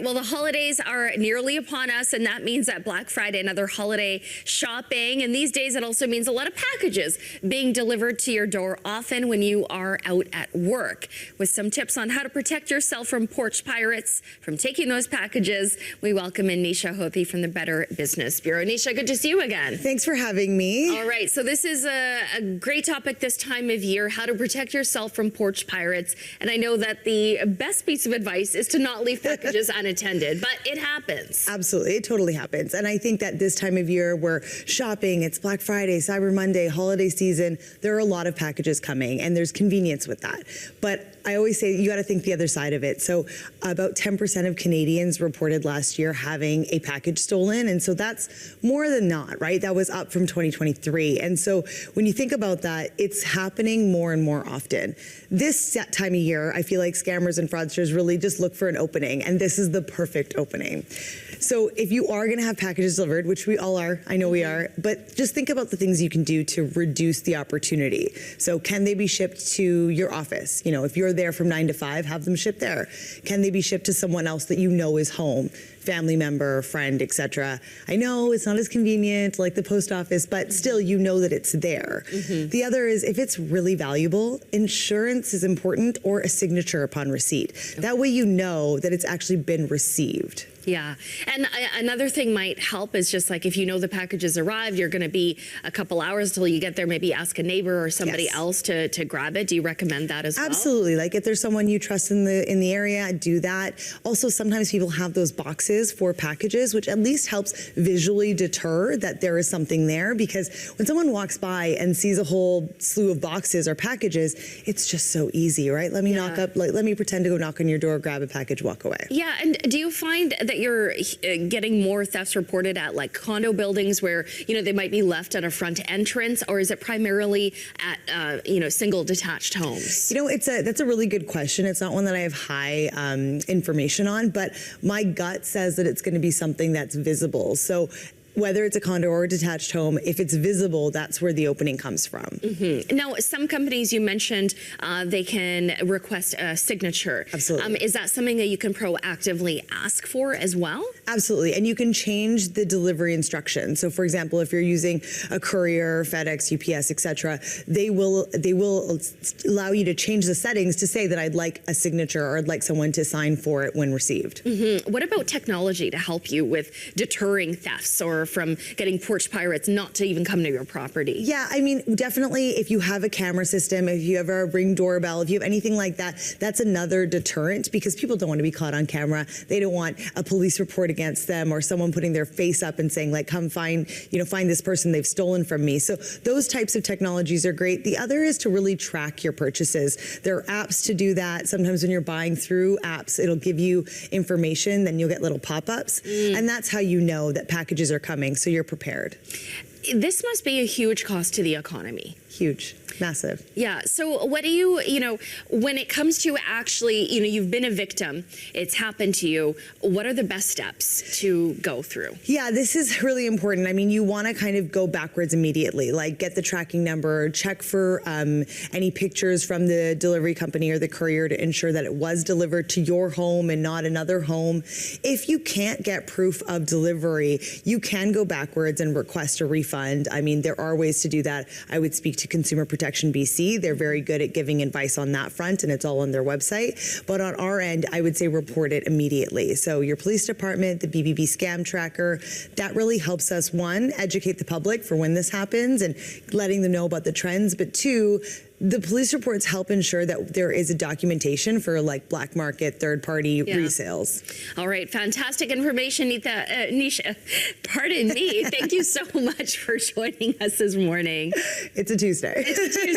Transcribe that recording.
well, the holidays are nearly upon us, and that means that Black Friday and other holiday shopping. And these days, it also means a lot of packages being delivered to your door, often when you are out at work. With some tips on how to protect yourself from porch pirates, from taking those packages, we welcome in Neesha Hothi from the Better Business Bureau. Neesha, good to see you again. Thanks for having me. All right, so this is a great topic this time of year, how to protect yourself from porch pirates. And I know that the best piece of advice is to not leave packages unattended, but it happens. Absolutely, it totally happens. And I think that this time of year we're shopping, it's Black Friday, Cyber Monday, holiday season, there are a lot of packages coming and there's convenience with that. But I always say you got to think the other side of it. So about 10% of Canadians reported last year having a package stolen. And so that's more than not, right? That was up from 2023. And so when you think about that, it's happening more and more often. This time of year, I feel like scammers and fraudsters really just look for an opening, and this is the perfect opening. So if you are going to have packages delivered, which we all are, I know we are, but just think about the things you can do to reduce the opportunity. So can they be shipped to your office? You know, if you're there from 9 to 5, have them shipped there. Can they be shipped to someone else that you know is home? Family member, friend, etc. I know it's not as convenient like the post office, but still you know that it's there. The other is if it's really valuable, insurance is important, or a signature upon receipt. That way you know that it's actually been received. Yeah, and another thing might help is just like if you know the package has arrived, you're going to be a couple hours till you get there, maybe ask a neighbor or somebody else to grab it. Do you recommend that as well? Absolutely. Like if there's someone you trust in the area, do that. Also, sometimes people have those boxes for packages, which at least helps visually deter that there is something there, because when someone walks by and sees a whole slew of boxes or packages, it's just so easy, right? Let me knock up, like let me pretend to go knock on your door, grab a package, walk away. Yeah, and do you find that you're getting more thefts reported at like condo buildings where, you know, they might be left at a front entrance, or is it primarily at, you know, single detached homes? You know, that's a really good question. It's not one that I have high information on, but my gut says that it's going to be something that's visible. So whether it's a condo or a detached home, if it's visible, that's where the opening comes from. Now, some companies you mentioned, they can request a signature. Absolutely. Is that something that you can proactively ask for as well? Absolutely, and you can change the delivery instructions. So for example, if you're using a courier, FedEx, UPS, etc., they will allow you to change the settings to say that I'd like a signature or I'd like someone to sign for it when received. What about technology to help you with deterring thefts or from getting porch pirates not to even come to your property? Yeah, I mean, definitely if you have a camera system, if you have a Ring doorbell, if you have anything like that, that's another deterrent, because people don't want to be caught on camera. They don't want a police report against them or someone putting their face up and saying like, come find this person, they've stolen from me. So those types of technologies are great. The other is to really track your purchases. There are apps to do that. Sometimes when you're buying through apps, it'll give you information, then you'll get little pop-ups. And that's how you know that packages are coming, so you're prepared. This must be a huge cost to the economy. Huge, massive. Yeah, so what do you know, when it comes to actually, you know, you've been a victim, it's happened to you, what are the best steps to go through? Yeah, this is really important. I mean, you want to kind of go backwards immediately, like get the tracking number, check for any pictures from the delivery company or the courier to ensure that it was delivered to your home and not another home. If you can't get proof of delivery, you can go backwards and request a refund. I mean, there are ways to do that. I would speak to Consumer Protection BC. They're very good at giving advice on that front, and it's all on their website. But on our end, I would say report it immediately. So your police department, the BBB scam tracker, that really helps us, one, educate the public for when this happens and letting them know about the trends, but two, the police reports help ensure that there is a documentation for like black market, third-party resales. All right, fantastic information, Neesha. Pardon me. Thank you so much for joining us this morning. It's a Tuesday. It's a Tuesday.